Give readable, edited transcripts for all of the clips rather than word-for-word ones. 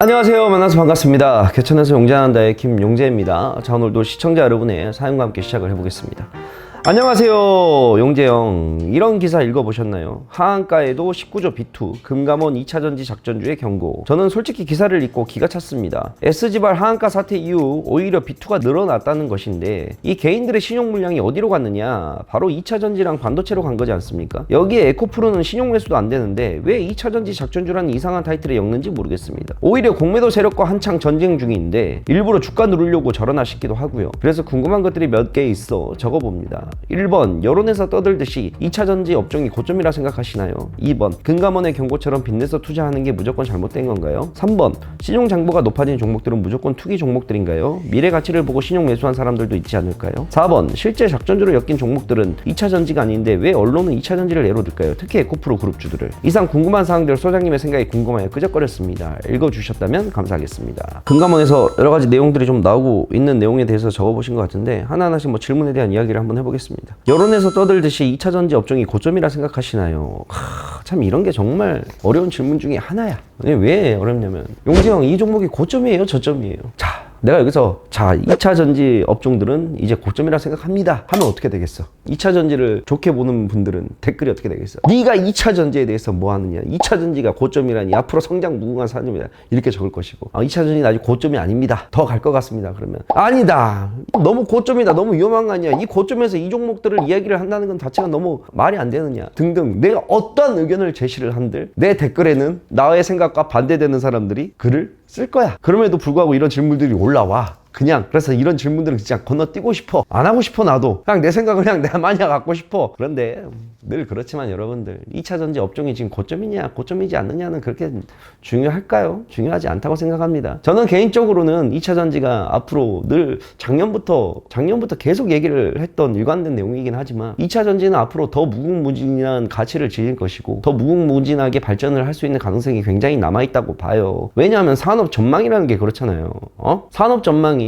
안녕하세요. 만나서 반갑습니다. 개천에서 용재한다의 김용재입니다. 자, 오늘도 시청자 여러분의 사연과 함께 시작을 해보겠습니다. 안녕하세요, 용재형. 이런 기사 읽어보셨나요? 하한가에도 19조 B2 금감원 2차전지 작전주의 경고. 저는 솔직히 기사를 읽고 기가 찼습니다. S지발 하한가 사태 이후 오히려 B2가 늘어났다는 것인데 이 개인들의 신용 물량이 어디로 갔느냐? 바로 2차전지랑 반도체로 간 거지 않습니까? 여기에 에코프로는 신용 매수도 안 되는데 왜 2차전지 작전주라는 이상한 타이틀에 엮는지 모르겠습니다. 오히려 공매도 세력과 한창 전쟁 중인데 일부러 주가 누르려고 저러나 싶기도 하고요. 그래서 궁금한 것들이 몇 개 있어 적어봅니다. 1번, 여론에서 떠들듯이 2차전지 업종이 고점이라 생각하시나요? 2번, 금감원의 경고처럼 빚내서 투자하는 게 무조건 잘못된 건가요? 3번, 신용 장부가 높아진 종목들은 무조건 투기 종목들인가요? 미래 가치를 보고 신용 매수한 사람들도 있지 않을까요? 4번, 실제 작전주로 엮인 종목들은 2차전지가 아닌데 왜 언론은 2차전지를 예로 들까요? 특히 에코프로 그룹주들을. 이상 궁금한 사항들 소장님의 생각이 궁금하여 끄적거렸습니다. 읽어주셨다면 감사하겠습니다. 금감원에서 여러 가지 내용들이 좀 나오고 있는 내용에 대해서 적어보신 것 같은데 하나하나씩 질문에 대한 이야기를 한번 해보겠습니다. 여론에서 떠들듯이 2차전지 업종이 고점이라 생각하시나요? 참 이런 게 정말 어려운 질문 중에 하나야. 왜 어렵냐면 용재형, 이 종목이 고점이에요, 저점이에요? 자, 내가 여기서 2차전지 업종들은 이제 고점이라 생각합니다 하면 어떻게 되겠어? 2차전지를 좋게 보는 분들은 댓글이 어떻게 되겠어? 네가 2차전지에 대해서 뭐 하느냐? 2차전지가 고점이라니 앞으로 성장 무궁한 산업이다 이렇게 적을 것이고 2차전지는 아직 고점이 아닙니다. 더 갈 것 같습니다. 그러면 아니다, 너무 고점이다, 너무 위험한 거 아니야? 이 고점에서 이 종목들을 이야기를 한다는 건 자체가 너무 말이 안 되느냐 등등 내가 어떠한 의견을 제시를 한들 내 댓글에는 나의 생각과 반대되는 사람들이 글을 쓸 거야. 그럼에도 불구하고 이런 질문들이 올라와. 그래서 이런 질문들은 진짜 건너뛰고 싶어. 안 하고 싶어. 나도 그냥 내 생각을 그냥 내가 마냥 갖고 싶어. 그런데 늘 그렇지만 여러분들, 2차전지 업종이 지금 고점이냐 고점이지 않느냐는 그렇게 중요할까요? 중요하지 않다고 생각합니다. 저는 개인적으로는 2차전지가 앞으로 늘 작년부터 계속 얘기를 했던 일관된 내용이긴 하지만 2차전지는 앞으로 더 무궁무진한 가치를 지닐 것이고 더 무궁무진하게 발전을 할 수 있는 가능성이 굉장히 남아있다고 봐요. 왜냐하면 산업 전망이라는 게 그렇잖아요. 산업 전망이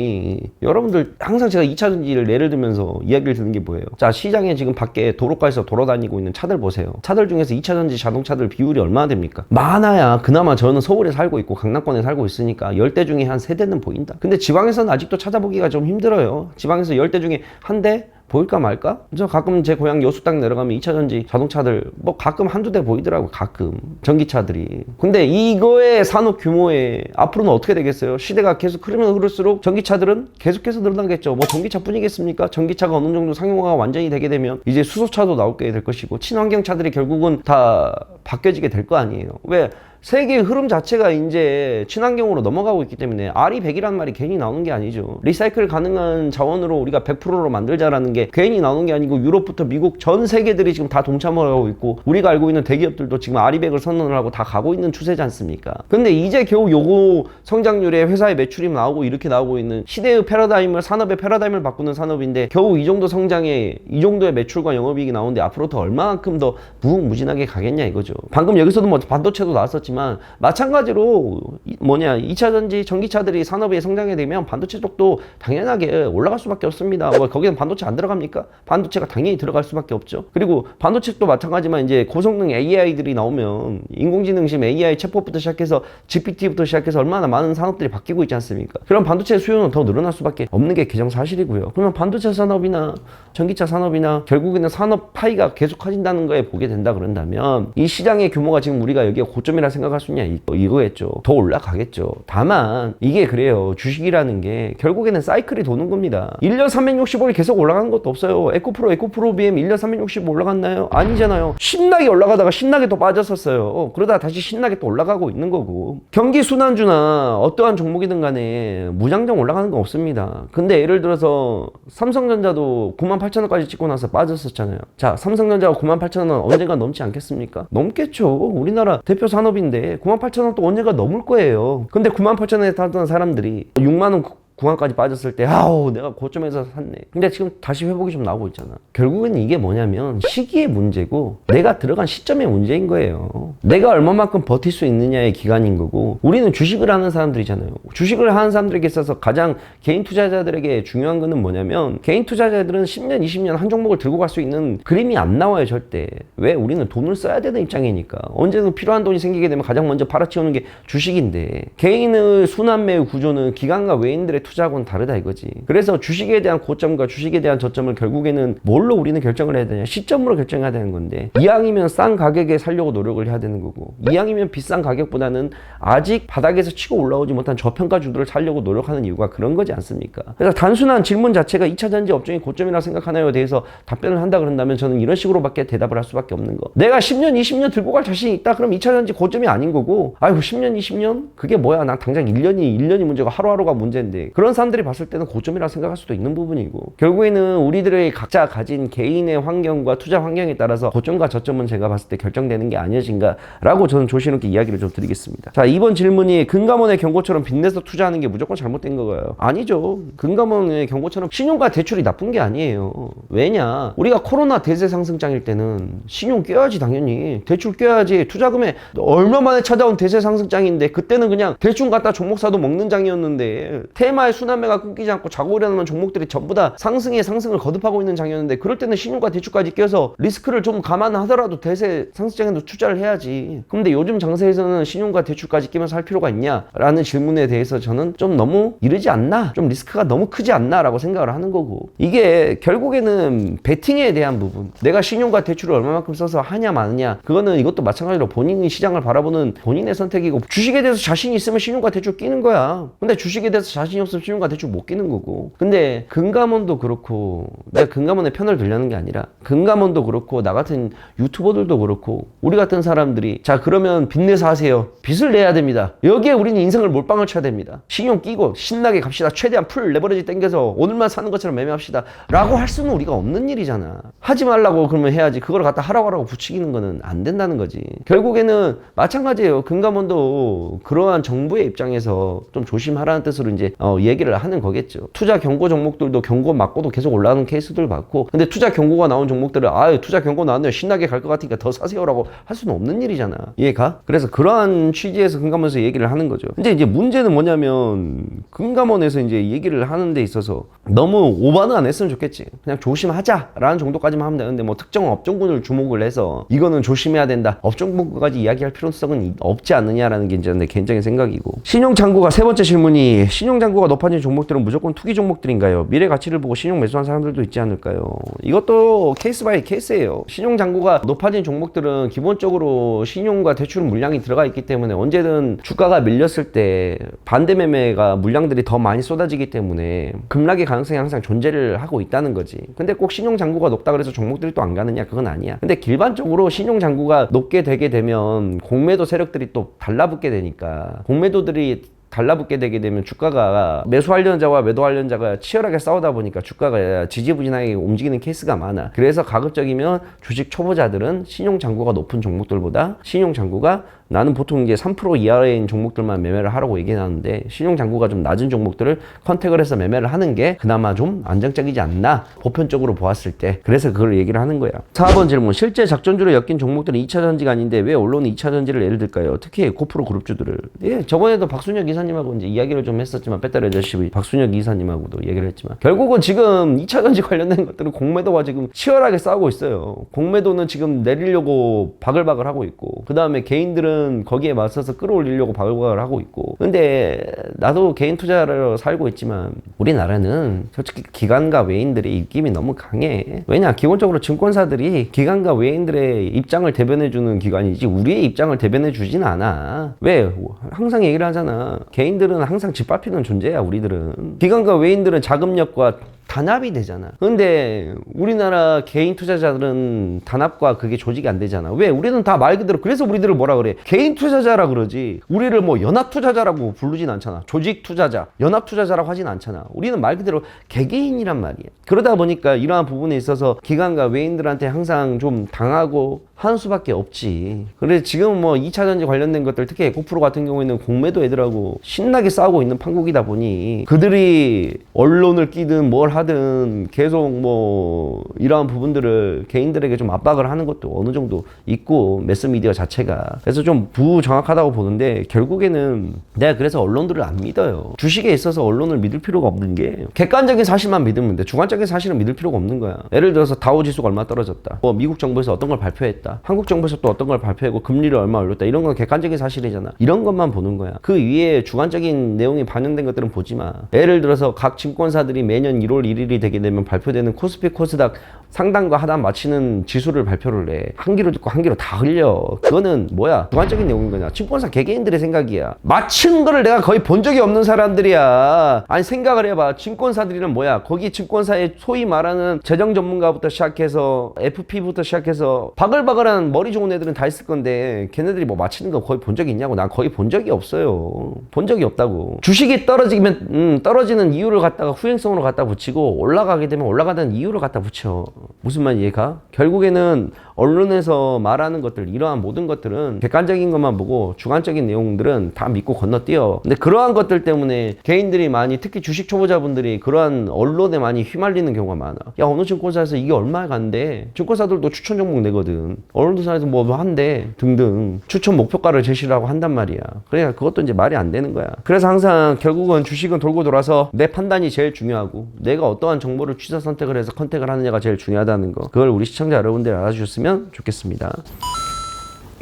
여러분들 항상 제가 2차전지를 예를 들면서 이야기를 드는 게 뭐예요? 자, 시장에 지금 밖에 도로가에서 돌아다니고 있는 차들 보세요. 차들 중에서 2차전지 자동차들 비율이 얼마나 됩니까? 많아야 그나마 저는 서울에 살고 있고 강남권에 살고 있으니까 10대 중에 한 3대는 보인다. 근데 지방에서는 아직도 찾아보기가 좀 힘들어요. 지방에서 10대 중에 한 대? 보일까 말까? 저 가끔 제 고향 여수 딱 내려가면 2차전지 자동차들 가끔 한두 대 보이더라고. 가끔 전기차들이. 근데 이거의 산업 규모에 앞으로는 어떻게 되겠어요? 시대가 계속 흐르면 흐를수록 전기차들은 계속해서 늘어나겠죠. 전기차뿐이겠습니까? 전기차가 어느 정도 상용화가 완전히 되게 되면 이제 수소차도 나오게 될 것이고 친환경차들이 결국은 다 바뀌어지게 될 거 아니에요. 왜? 세계의 흐름 자체가 이제 친환경으로 넘어가고 있기 때문에 R이 100이라는 말이 괜히 나오는 게 아니죠. 리사이클 가능한 자원으로 우리가 100%로 만들자라는 게 괜히 나오는 게 아니고 유럽부터 미국 전 세계들이 지금 다 동참을 하고 있고 우리가 알고 있는 대기업들도 지금 R이 100을 선언을 하고 다 가고 있는 추세지 않습니까? 근데 이제 겨우 요거 성장률에 회사의 매출이 나오고 이렇게 나오고 있는 시대의 패러다임을, 산업의 패러다임을 바꾸는 산업인데 겨우 이 정도 성장에 이 정도의 매출과 영업이익이 나오는데 앞으로 더 얼마만큼 더 무궁무진하게 가겠냐 이거죠. 방금 여기서도 반도체도 나왔었지만 마찬가지로 2차전지 전기차들이 산업이 성장이 되면 반도체 쪽도 당연하게 올라갈 수밖에 없습니다. 거기는 반도체 안 들어갑니까? 반도체가 당연히 들어갈 수밖에 없죠. 그리고 반도체도 마찬가지지만 이제 고성능 AI들이 나오면 인공지능심 AI 챗봇부터 시작해서 GPT부터 시작해서 얼마나 많은 산업들이 바뀌고 있지 않습니까? 그럼 반도체 수요는 더 늘어날 수밖에 없는 게 기정사실이고요. 그러면 반도체 산업이나 전기차 산업이나 결국에는 산업 파이가 계속 커진다는 거에 보게 된다 그런다면 이 시장의 규모가 지금 우리가 여기에 고점이라 생각할 수 있냐 이거겠죠. 더 올라가겠죠. 다만 이게 그래요. 주식이라는 게 결국에는 사이클이 도는 겁니다. 1년 365일 계속 올라가는 것도 없어요. 에코프로 BM 1년 365 올라갔나요? 아니잖아요. 신나게 올라가다가 신나게 또 빠졌었어요. 그러다가 다시 신나게 또 올라가고 있는 거고. 경기 순환주나 어떠한 종목이든 간에 무장정 올라가는 건 없습니다. 근데 예를 들어서 삼성전자도 98,000원까지 찍고 나서 빠졌었잖아요. 자, 삼성전자가 98,000원 언젠가 넘지 않겠습니까? 넘겠죠. 우리나라 대표 산업인데 98,000원 또 언젠가 넘을 거예요. 근데 98,000원에 타던 사람들이 6만원 구간까지 빠졌을 때 아우 내가 고점에서 샀네. 근데 지금 다시 회복이 좀 나오고 있잖아. 결국엔 이게 뭐냐면 시기의 문제고 내가 들어간 시점의 문제인 거예요. 내가 얼마만큼 버틸 수 있느냐의 기간인 거고 우리는 주식을 하는 사람들이잖아요. 주식을 하는 사람들에게 있어서 가장 개인 투자자들에게 중요한 거는 뭐냐면 개인 투자자들은 10년, 20년 한 종목을 들고 갈 수 있는 그림이 안 나와요, 절대. 왜? 우리는 돈을 써야 되는 입장이니까. 언제든 필요한 돈이 생기게 되면 가장 먼저 팔아치우는 게 주식인데 개인의 순환매의 구조는 기관과 외인들의 투자하고는 다르다 이거지. 그래서 주식에 대한 고점과 주식에 대한 저점을 결국에는 뭘로 우리는 결정을 해야 되냐? 시점으로 결정해야 되는 건데 이왕이면 싼 가격에 살려고 노력을 해야 되는 거고 이왕이면 비싼 가격보다는 아직 바닥에서 치고 올라오지 못한 저평가주들을 살려고 노력하는 이유가 그런 거지 않습니까? 그래서 단순한 질문 자체가 2차전지 업종이 고점이라고 생각하나요? 대해서 답변을 한다 그런다면 저는 이런 식으로밖에 대답을 할 수밖에 없는 거. 내가 10년, 20년 들고 갈 자신이 있다? 그럼 2차전지 고점이 아닌 거고 아이고 10년, 20년? 그게 뭐야? 난 당장 1년이 문제고 하루하루가 문제인데 그런 사람들이 봤을 때는 고점이라고 생각할 수도 있는 부분이고 결국에는 우리들의 각자 가진 개인의 환경과 투자 환경에 따라서 고점과 저점은 제가 봤을 때 결정되는 게 아니어진가 라고 저는 조심스럽게 이야기를 좀 드리겠습니다. 자, 이번 질문이 금감원의 경고처럼 빚내서 투자하는 게 무조건 잘못된 거예요. 아니죠. 금감원의 경고처럼 신용과 대출이 나쁜 게 아니에요. 왜냐? 우리가 코로나 대세 상승장일 때는 신용 껴야지 당연히. 대출 껴야지. 투자금에 얼마 만에 찾아온 대세 상승장인데 그때는 그냥 대충 갖다 종목 사도 먹는 장이었는데 테마의 순환매가 끊기지 않고 자고 일어나면 종목들이 전부 다 상승에 상승을 거듭하고 있는 장이었는데 그럴 때는 신용과 대출까지 껴서 리스크를 좀 감안하더라도 대세 상승장에도 투자를 해야지. 근데 요즘 장세에서는 신용과 대출까지 끼면서 할 필요가 있냐라는 질문에 대해서 저는 좀 너무 이르지 않나? 좀 리스크가 너무 크지 않나? 라고 생각을 하는 거고 이게 결국에는 베팅에 대한 부분 내가 신용과 대출을 얼마만큼 써서 하냐 마느냐 그거는 이것도 마찬가지로 본인이 시장을 바라보는 본인의 선택이고 주식에 대해서 자신이 있으면 신용과 대출 끼는 거야. 근데 주식에 대해서 자신이 없으면 신용과 대출 못 끼는 거고 근데 금감원도 그렇고 내가 금감원의 편을 들려는 게 아니라 금감원도 그렇고 나 같은 유튜버들도 그렇고 우리 같은 사람들이 자 그러면 빚내서 하세요. 빚을 내야 됩니다. 여기에 우리는 인생을 몰빵을 쳐야 됩니다. 신용 끼고 신나게 갑시다. 최대한 풀 레버리지 땡겨서 오늘만 사는 것처럼 매매합시다 라고 할 수는 우리가 없는 일이잖아. 하지 말라고 그러면 해야지 그걸 갖다 하라고 부추기는 거는 안 된다는 거지. 결국에는 마찬가지예요. 금감원도 그러한 정부의 입장에서 좀 조심하라는 뜻으로 이제 얘기를 하는 거겠죠. 투자 경고 종목들도 경고 맞고도 계속 올라가는 케이스들 많고 근데 투자 경고가 나온 종목들을 아유 투자 경고 나왔네요. 신나게 갈 것 같으니까 더 사세요라고 할 수는 없는 일이잖아. 이해가? 그래서 그러한 취지에서 금감원에서 얘기를 하는 거죠. 근데 이제 문제는 뭐냐면 금감원에서 이제 얘기를 하는 데 있어서 너무 오버는 안 했으면 좋겠지. 그냥 조심하자라는 정도까지만 하면 되는데 뭐 특정 업종군을 주목을 해서 이거는 조심해야 된다. 업종군까지 이야기할 필요성은 없지 않느냐라는 게 이제 내 개인적인 생각이고 신용장구가 세 번째 질문이 신용장구가 높아진 종목들은 무조건 투기 종목들인가요? 미래 가치를 보고 신용 매수한 사람들도 있지 않을까요? 이것도 케이스 바이 케이스예요. 신용장구가 높아진 종목들은 기본적으로 신용과 대출 물량이 들어가 있기 때문에 언제든 주가가 밀렸을 때 반대 매매가 물량들이 더 많이 쏟아지기 때문에 급락의 가능성이 항상 존재를 하고 있다는 거지. 근데 꼭 신용장구가 높다 그래서 종목들이 또 안 가느냐? 그건 아니야. 근데 일반적으로 신용장구가 높게 되게 되면 공매도 세력들이 또 달라붙게 되니까 공매도들이 달라붙게 되게 되면 주가가 매수하려는 자와 매도하려는 자가 치열하게 싸우다 보니까 주가가 지지부진하게 움직이는 케이스가 많아. 그래서 가급적이면 주식 초보자들은 신용장구가 높은 종목들보다 신용장구가 나는 보통 이제 3% 이하인 종목들만 매매를 하라고 얘기하는데 신용장구가 좀 낮은 종목들을 컨택을 해서 매매를 하는 게 그나마 좀 안정적이지 않나 보편적으로 보았을 때. 그래서 그걸 얘기를 하는 거야. 4번 질문. 실제 작전주로 엮인 종목들은 2차전지가 아닌데 왜 언론은 2차전지를 예를 들까요? 특히 고프로 그룹주들을. 예, 저번에도 박순혁 이사님하고 이제 이야기를 좀 했었지만 배터리 아저씨 박순혁 이사님하고도 얘기를 했지만 결국은 지금 2차전지 관련된 것들은 공매도와 지금 치열하게 싸우고 있어요. 공매도는 지금 내리려고 바글바글 하고 있고 그 다음에 개인들은 거기에 맞서서 끌어올리려고 바글바글 하고 있고 근데 나도 개인 투자를 살고 있지만 우리나라는 솔직히 기관과 외인들의 입김이 너무 강해. 왜냐? 기본적으로 증권사들이 기관과 외인들의 입장을 대변해주는 기관이지 우리의 입장을 대변해주진 않아. 왜? 항상 얘기를 하잖아. 개인들은 항상 짓밟히는 존재야. 우리들은. 기관과 외인들은 자금력과 단합이 되잖아. 근데 우리나라 개인 투자자들은 단합과 그게 조직이 안 되잖아. 왜? 우리는 다 말 그대로, 그래서 우리들을 뭐라 그래? 개인 투자자라 그러지. 우리를 뭐 연합 투자자라고 부르진 않잖아. 조직 투자자, 연합 투자자라고 하진 않잖아. 우리는 말 그대로 개개인이란 말이야. 그러다 보니까 이러한 부분에 있어서 기관과 외인들한테 항상 좀 당하고 하는 수밖에 없지. 그래 지금 뭐 2차 전지 관련된 것들, 특히 에코프로 같은 경우에는 공매도 애들하고 신나게 싸우고 있는 판국이다 보니 그들이 언론을 끼든 뭘 하든 계속 뭐 이러한 부분들을 개인들에게 좀 압박을 하는 것도 어느 정도 있고, 매스미디어 자체가. 그래서 좀 부정확하다고 보는데, 결국에는 내가 그래서 언론들을 안 믿어요. 주식에 있어서 언론을 믿을 필요가 없는 게, 객관적인 사실만 믿으면 돼. 주관적인 사실은 믿을 필요가 없는 거야. 예를 들어서 다우지수가 얼마 떨어졌다, 뭐 미국 정부에서 어떤 걸 발표했다, 한국 정부에서 또 어떤 걸 발표하고 금리를 얼마 올렸다, 이런 건 객관적인 사실이잖아. 이런 것만 보는 거야. 그 위에 주관적인 내용이 반영된 것들은 보지 마. 예를 들어서 각 증권사들이 매년 1월 1일이 되게 되면 발표되는 코스피 코스닥 상단과 하단 맞추는 지수를 발표를 해. 한 귀로 듣고 한 귀로 다 흘려. 그거는 뭐야? 주관적인 내용인 거냐? 증권사 개개인들의 생각이야. 맞춘 거를 내가 거의 본 적이 없는 사람들이야. 아니 생각을 해봐. 증권사들이란 뭐야? 거기 증권사의 소위 말하는 재정 전문가부터 시작해서 FP부터 시작해서 바글바글한 머리 좋은 애들은 다 있을 건데, 걔네들이 뭐 맞히는 거 거의 본 적이 있냐고. 난 거의 본 적이 없어요. 본 적이 없다고. 주식이 떨어지면 떨어지는 이유를 갖다가 후행성으로 갖다 붙이고, 올라가게 되면 올라가는 이유를 갖다 붙여. 무슨 말 이해가? 결국에는 언론에서 말하는 것들, 이러한 모든 것들은 객관적인 것만 보고 주관적인 내용들은 다 믿고 건너뛰어. 근데 그러한 것들 때문에 개인들이 많이, 특히 주식 초보자분들이 그러한 언론에 많이 휘말리는 경우가 많아. 야, 어느 증권사에서 이게 얼마에 간대. 증권사들도 추천 종목 내거든. 언론사에서 뭐 한대 등등 추천 목표가를 제시하고 한단 말이야. 그러니까 그것도 이제 말이 안 되는 거야. 그래서 항상 결국은 주식은 돌고 돌아서 내 판단이 제일 중요하고, 내가 어떠한 정보를 취사 선택을 해서 컨택을 하느냐가 제일 중요하다는 거, 그걸 우리 시청자 여러분들이 알아주셨으면 좋겠습니다.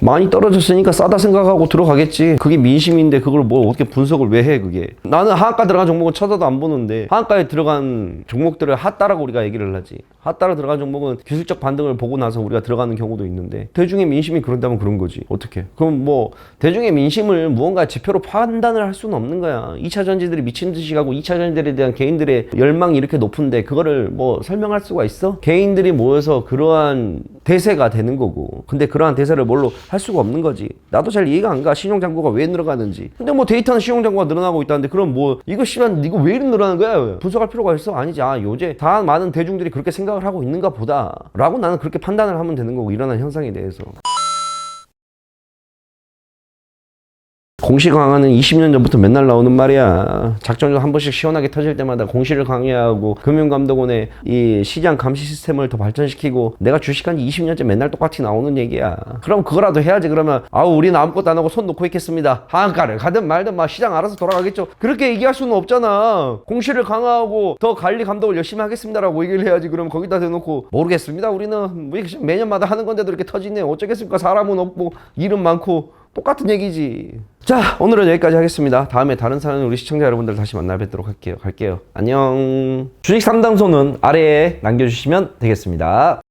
많이 떨어졌으니까 싸다 생각하고 들어가겠지. 그게 민심인데 그걸 뭐 어떻게 분석을 왜 해? 그게, 나는 하한가 들어간 종목은 쳐다도 안 보는데, 하한가에 들어간 종목들을 핫다라고 우리가 얘기를 하지. 핫다라 들어간 종목은 기술적 반등을 보고 나서 우리가 들어가는 경우도 있는데, 대중의 민심이 그런다면 그런 거지. 어떻게? 그럼 뭐 대중의 민심을 무언가 지표로 판단을 할 수는 없는 거야. 2차 전지들이 미친 듯이 가고 2차 전지들에 대한 개인들의 열망이 이렇게 높은데 그거를 뭐 설명할 수가 있어? 개인들이 모여서 그러한 대세가 되는 거고, 근데 그러한 대세를 뭘로 할 수가 없는 거지. 나도 잘 이해가 안 가. 신용잔고가 왜 늘어가는지. 근데 뭐 데이터는 신용잔고가 늘어나고 있다는데, 그럼 뭐 이거 씨발 이거 왜 이리 늘어나는 거야? 분석할 필요가 있어? 아니지. 아, 요새 다 많은 대중들이 그렇게 생각을 하고 있는가 보다 라고 나는 그렇게 판단을 하면 되는 거고, 일어난 현상에 대해서. 공시 강화는 20년 전부터 맨날 나오는 말이야. 작전이 한 번씩 시원하게 터질 때마다 공시를 강화하고 금융감독원의 이 시장 감시 시스템을 더 발전시키고, 내가 주식한 지 20년째 맨날 똑같이 나오는 얘기야. 그럼 그거라도 해야지. 그러면 아우 우리는 아무것도 안 하고 손 놓고 있겠습니다. 하한가를 가든 말든 막 시장 알아서 돌아가겠죠. 그렇게 얘기할 수는 없잖아. 공시를 강화하고 더 관리 감독을 열심히 하겠습니다라고 얘기를 해야지. 그럼 거기다 대놓고 모르겠습니다. 우리는 매년마다 하는 건데도 이렇게 터지네. 어쩌겠습니까? 사람은 없고 일은 많고. 똑같은 얘기지. 자, 오늘은 여기까지 하겠습니다. 다음에 다른 사연 우리 시청자 여러분들 다시 만나 뵙도록 할게요. 갈게요. 안녕. 주식 상담소는 아래에 남겨주시면 되겠습니다.